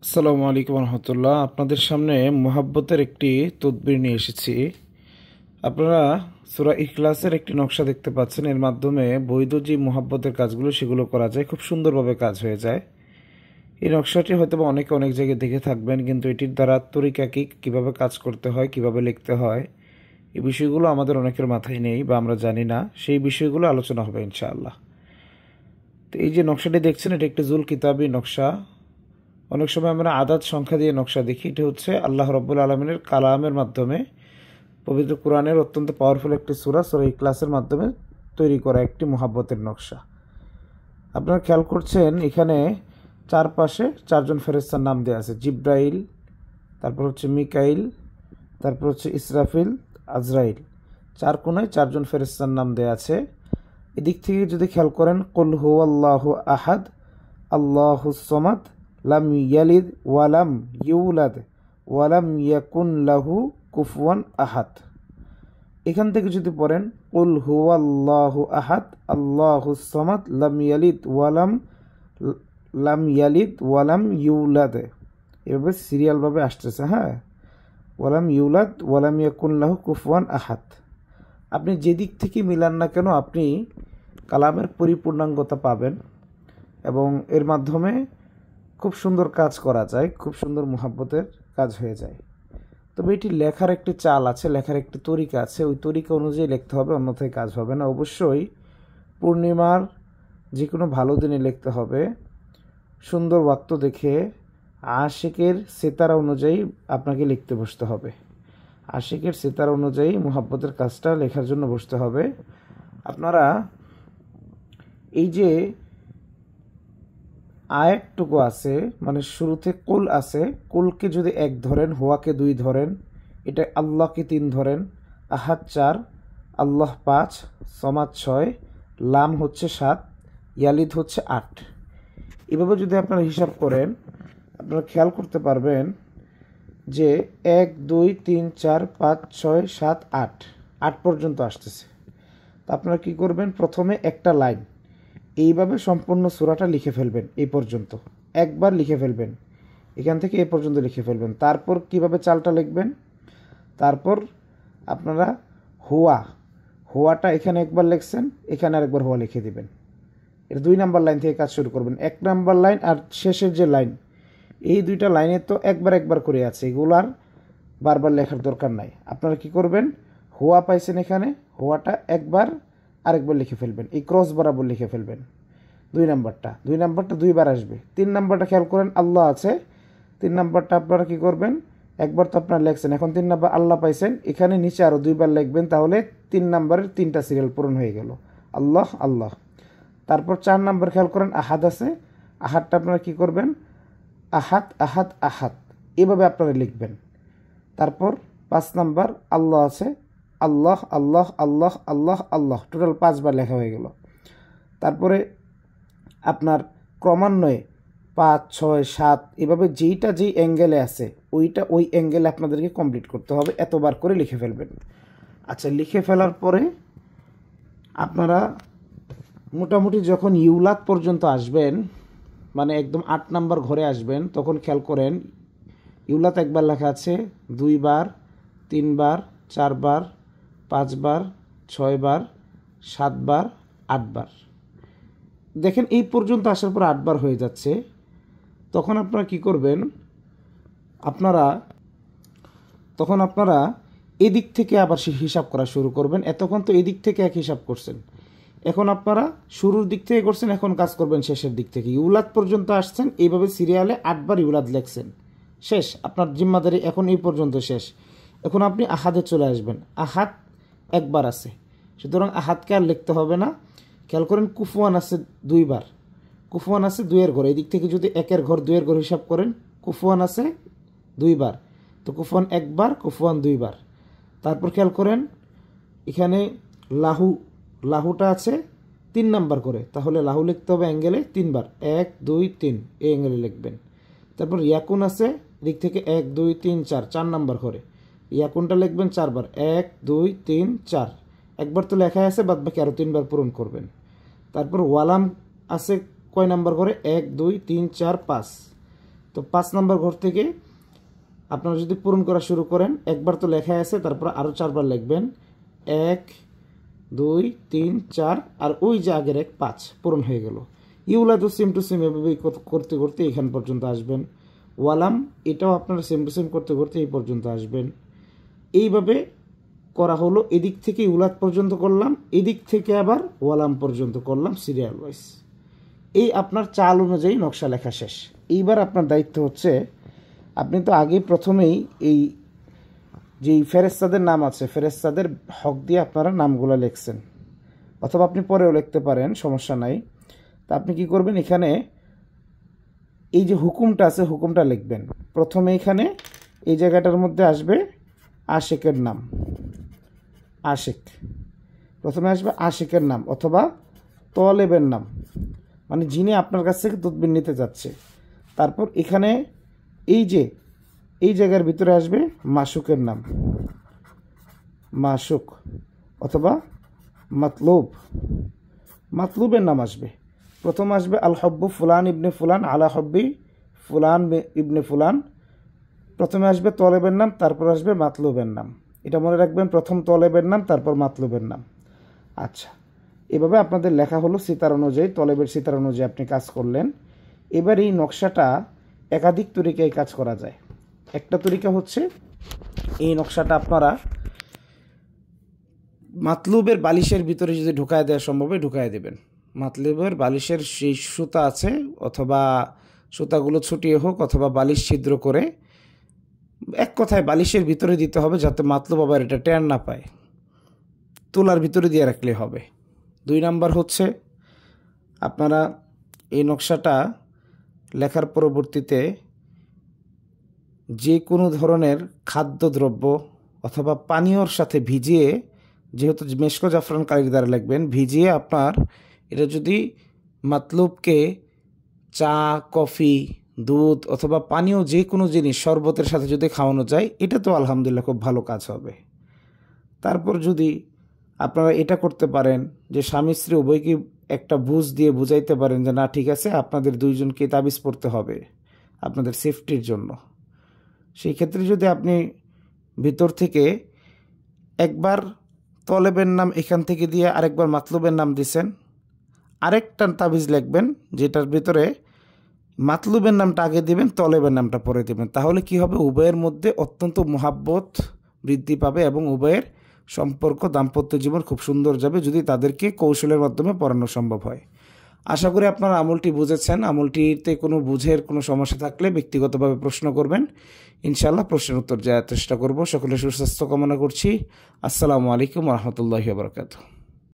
আসসালামু আলাইকুম রহমতুল্লাহ। আপনাদের সামনে মোহাব্বতের একটি তদবির নিয়ে এসেছি। আপনারা সূরা ইখলাসের একটি নকশা দেখতে পাচ্ছেন। এর মাধ্যমে বৈধ যে মোহাব্বতের কাজগুলো সেগুলো করা যায়, খুব সুন্দরভাবে কাজ হয়ে যায়। এই নকশাটি হয়তো বা অনেকে অনেক জায়গায় দেখে থাকবেন, কিন্তু এটির দ্বারা তরিকা কি, কীভাবে কাজ করতে হয়, কিভাবে লিখতে হয়, এই বিষয়গুলো আমাদের অনেকের মাথায় নেই বা আমরা জানি না। সেই বিষয়গুলো আলোচনা হবে ইনশাআল্লাহ। তো এই যে নকশাটি দেখছেন, এটা একটি জুল কিতাবি নকশা। অনেক সময় আমরা আদাদ সংখ্যা দিয়ে নকশা দেখি। এটা হচ্ছে আল্লাহ রব্বুল আলমিনের কালামের মাধ্যমে, পবিত্র কোরআনের অত্যন্ত পাওয়ারফুল একটি সূরা ইখলাসের মাধ্যমে তৈরি করা একটি মোহাব্বতের নকশা। আপনারা খেয়াল করছেন, এখানে চারপাশে চারজন ফেরেশতার নাম দেওয়া আছে। জিব্রাইল, তারপর হচ্ছে মিকাইল, তারপর হচ্ছে ইসরাফিল, আজরাইল। চার কোনায় চারজন ফেরেশতার নাম দেওয়া আছে। এদিক থেকে যদি খেয়াল করেন, কুল হুয়াল্লাহু আহাদ আল্লাহুস সামাদ লাম ইয়ালিদ ওয়ালাম ইউলাদ ওয়ালাম ইয়াকুন লাহু কুফুয়ান আহাদ। এখান থেকে যদি পড়েন, কুল হুয়াল্লাহু আহাদ আল্লাহুস সামাদ লাম ইয়ালিদ ওয়ালাম ইউলাদ, এভাবে সিরিয়ালভাবে আসতেছে। হ্যাঁ, ওয়ালাম ইউলাদ ওয়ালাম ইয়াকুন লাহু কুফুয়ান আহাদ। আপনি যেদিক থেকে মিলান না কেন, আপনি কালামের পরিপূর্ণাঙ্গতা পাবেন এবং এর মাধ্যমে খুব সুন্দর কাজ করা যায়, খুব সুন্দর মোহাব্বতের কাজ হয়ে যায়। তবে এটি লেখার একটি চাল আছে, লেখার একটি তরিকা আছে। ওই তরিকা অনুযায়ী লিখতে হবে, অন্যথায় কাজ হবে না। অবশ্যই পূর্ণিমার যে কোনো ভালো দিনে লিখতে হবে, সুন্দর ওয়াক্ত দেখে আশিকের সিতারা অনুযায়ী আপনাকে লিখতে বসতে হবে। আশিকের সিতারা অনুযায়ী মোহাব্বতের কাজটা লেখার জন্য বসতে হবে। আপনারা এই যে আয়াতটুকু আছে, মানে শুরুতে কুল আছে, কুলকে যদি এক ধরেন, হুয়াকে দুই ধরেন, এটা আল্লাহকে তিন ধরেন, আহাদ চার, আল্লাহ পাঁচ, সমাদ ছয়, লাম হচ্ছে সাত, ইয়ালিদ হচ্ছে আট। এভাবে যদি আপনারা হিসাব করেন, আপনারা খেয়াল করতে পারবেন যে 1 2 3 4 5 6 7 8 8 পর্যন্ত আসতেছে। তা আপনারা কি করবেন, প্রথমে একটা লাইন এইভাবে সম্পূর্ণ সূরাটা লিখে ফেলবেন। এই পর্যন্ত একবার লিখে ফেলবেন, এখান থেকে এই পর্যন্ত লিখে ফেলবেন। তারপর কিভাবে চালটা লিখবেন, তারপর আপনারা হুয়াটা এখানে একবার লিখছেন, এখানে আরেকবার হুয়া লিখে দিবেন। এর 2 নাম্বার লাইন থেকে কাজ শুরু করবেন। 1 নাম্বার লাইন আর শেষের যে লাইন, এই দুইটা লাইনে তো একবার করে আছে, এগুলার বারবার লেখার দরকার নাই। আপনারা কি করবেন, হুয়া পাইছেন এখানে, হুয়াটা একবার আরেকবার লিখে ফেলবেন, এই ক্রস বরাবর লিখে ফেলবেন। 2 নাম্বারটা 2 বার আসবে। 3 নাম্বারটা খেয়াল করেন, আল্লাহ আছে। 3 নাম্বারটা আপনারা কি করবেন, একবার তো আপনারা লেখছেন, এখন 3 নাম্বার আল্লাহ পাইছেন, এখানে নিচে আরও 2 বার লিখবেন, তাহলে 3 নাম্বারের 3টা সিরিয়াল পূরণ হয়ে গেল, আল্লাহ আল্লাহ। তারপর 4 নাম্বার খেয়াল করেন, আহাদ আছে। আহাদটা আপনারা কি করবেন, আহাদ আহাদ আহাদ, এভাবে আপনারা লিখবেন। তারপর 5 নাম্বার আল্লাহ আছে, আল্লাহ আল্লাহ আল্লাহ আল্লাহ আল্লাহ, টোটাল 5 বার লেখা হয়ে গেল। তারপরে আপনার ক্রমান্বয়ে 5 6 7 এভাবে যেইটা যেই অ্যাঙ্গেলে আছে ওই অ্যাঙ্গেলে আপনাদেরকে কমপ্লিট করতে হবে, এতবার করে লিখে ফেলবেন। আচ্ছা, লিখে ফেলার পরে আপনারা মোটামুটি যখন ইউলাদ পর্যন্ত আসবেন, মানে একদম 8 নাম্বার ঘরে আসবেন, তখন খেয়াল করেন ইউলাদ একবার লেখা আছে, 2 বার, 3 বার, 4 বার, 5 বার, 6 বার, 7 বার, 8 বার। দেখেন এই পর্যন্ত আসার পর 8 বার হয়ে যাচ্ছে। তখন আপনারা কি করবেন, তখন আপনারা এদিক থেকে আবার হিসাব করা শুরু করবেন। এতক্ষণ তো এদিক থেকে এক হিসাব করছেন, এখন আপনারা শুরুর দিক থেকে করছেন, এখন কাজ করবেন শেষের দিক থেকে। ইউলাদ পর্যন্ত আসছেন, এইভাবে সিরিয়ালে 8 বার ইউলাদ লেখছেন, শেষ। আপনার জিম্মাদারি এখন এই পর্যন্ত শেষ। এখন আপনি আহাদে চলে আসবেন। আহাদ একবার আছে, সুতরাং আহাদকে আর লিখতে হবে না। খেয়াল করেন কুফুয়ান আছে 2 বার, কুফুয়ান আছে 2 এর ঘর। এই দিক থেকে যদি 1 এর ঘর 2 এর ঘর হিসাব করেন, কুফুয়ান আছে 2 বার, তো কুফুয়ান একবার, কুফুয়ান 2 বার। তারপর খেয়াল করেন এখানে লাহুটা আছে 3 নাম্বার করে, তাহলে লাহু লিখতে হবে অ্যাঙ্গেলে 3 বার, 1 2 3 এই অ্যাঙ্গেলে লিখবেন। তারপর ইয়াকুন আছে দিক থেকে 1 2 3 4 4 নাম্বার করে, ইয়াকুনটা লিখবেন 4 বার, 1 2 3 4। একবার তো লেখাই আছে, বাদ বাকি আরও 3 বার পূরণ করবেন। তারপর ওয়ালাম আছে কয় নাম্বার করে, 1 2 3 4 5, তো 5 নম্বর ঘর থেকে আপনারা যদি পূরণ করা শুরু করেন, একবার তো লেখা আছে, তারপর আরও 4বার লিখবেন। 1 2 3 4 আর ওই যে আগের 1 5 পূরণ হয়ে গেল। ইউলাদু সেম টু সেম এভাবেই করতে করতে এখান পর্যন্ত আসবেন। ওয়ালাম এটাও আপনারা সেম টু সেম করতে করতে এই পর্যন্ত আসবেন। এইভাবে করা হলো। এদিক থেকে ইউলাদ পর্যন্ত করলাম, এদিক থেকে আবার ওয়ালাম পর্যন্ত করলাম সিরিয়াল ওয়াইজ। এই আপনার চাল অনুযায়ী নকশা লেখা শেষ। এইবার আপনার দায়িত্ব হচ্ছে, আপনি তো আগে প্রথমেই এই যেই ফেরেশতাদের নাম আছে, ফেরেশতাদের হক দিয়ে আপনারা নামগুলো লিখছেন, অথবা আপনি পরেও লিখতে পারেন, সমস্যা নাই। তা আপনি কি করবেন, এখানে এই যে হুকুমটা আছে হুকুমটা লিখবেন। প্রথমে এখানে এই জায়গাটার মধ্যে আসবে আশিকের নাম, আশিক প্রথমে আসবে আশিকের নাম অথবা তলেবের নাম, মানে যিনি আপনার কাছ থেকে তদবির নিতে যাচ্ছে। তারপর এখানে এই যে এই জায়গার ভিতরে আসবে মাসুকের নাম, মাসুক অথবা মাতলুব, মাতলুবের নাম আসবে। প্রথম আসবে আল হব্বু ফুলান ইবনে ফুলান আলা হব্বি ফুলান ইবনে ফুলান। প্রথমে আসবে তলেবের নাম, তারপর আসবে মাতলুবের নাম। এটা মনে রাখবেন, প্রথম তলেবের নাম, তারপর মাতলুবের নাম। আচ্ছা, এভাবে আপনাদের লেখা হলো সিতার অনুযায়ী, তলেবের সিতার অনুযায়ী আপনি কাজ করলেন। এবার এই নকশাটা একাধিক তরিকায় কাজ করা যায়। একটা তরিকা হচ্ছে, এই নকশাটা আপনারা মাতলুবের বালিশের ভিতরে যদি ঢুকায় দেওয়া সম্ভব হয় ঢুকায় দেবেন। মাতলুবের বালিশের সেই সুতা আছে, অথবা সুতাগুলো ছুটিয়ে হোক, অথবা বালিশ ছিদ্র করে, এক কথায় বালিশের ভিতরে দিতে হবে, যাতে মাতলুব আবার এটা টের না পায়। তোলার ভিতরে দিয়ে রাখলে হবে। 2 নাম্বার হচ্ছে, আপনারা এই নকশাটা লেখার পরবর্তীতে যে কোনো ধরনের খাদ্যদ্রব্য অথবা পানীয়র সাথে ভিজিয়ে, যেহেতু মেশক জাফরান কালির দ্বারা লিখবেন, ভিজিয়ে আপনার এটা যদি মাতলুবকে চা, কফি, দুধ অথবা পানীয় যে কোনো জিনিস শরবতের সাথে যদি খাওয়ানো যায়, এটা তো আলহামদুলিল্লাহ খুব ভালো কাজ হবে। তারপর যদি আপনারা এটা করতে পারেন যে স্বামী স্ত্রী উভয়কে একটা বুঝ দিয়ে বুঝাইতে পারেন যে না ঠিক আছে, আপনাদের দুইজনকে তাবিজ পড়তে হবে আপনাদের সেফটির জন্য। সেই ক্ষেত্রে যদি আপনি ভিতর থেকে একবার তলেবের নাম এখান থেকে দিয়ে আরেকবার মাতলুবের নাম দিছেন, আরেকটা তাবিজ লিখবেন যেটার ভিতরে মাতলুবের নামটা আগে দিবেন, তলেবের নামটা পরে দিবেন। তাহলে কি হবে, উভয়ের মধ্যে অত্যন্ত মোহাব্বত বৃদ্ধি পাবে এবং উভয়ের সম্পর্ক, দাম্পত্য জীবন খুব সুন্দর যাবে, যদি তাদেরকে কৌশলের মাধ্যমে পড়ানো সম্ভব হয়। আশা করি আপনারা আমলটি বুঝেছেন। আমলটিতে কোনো বুঝের কোনো সমস্যা থাকলে ব্যক্তিগতভাবে প্রশ্ন করবেন, ইনশাআল্লাহ প্রশ্নের উত্তর দেওয়ার চেষ্টা করব। সকলের সুস্বাস্থ্য কামনা করছি। আসসালামু আলাইকুম ওয়া রাহমাতুল্লাহি ওয়া বারাকাতুহু।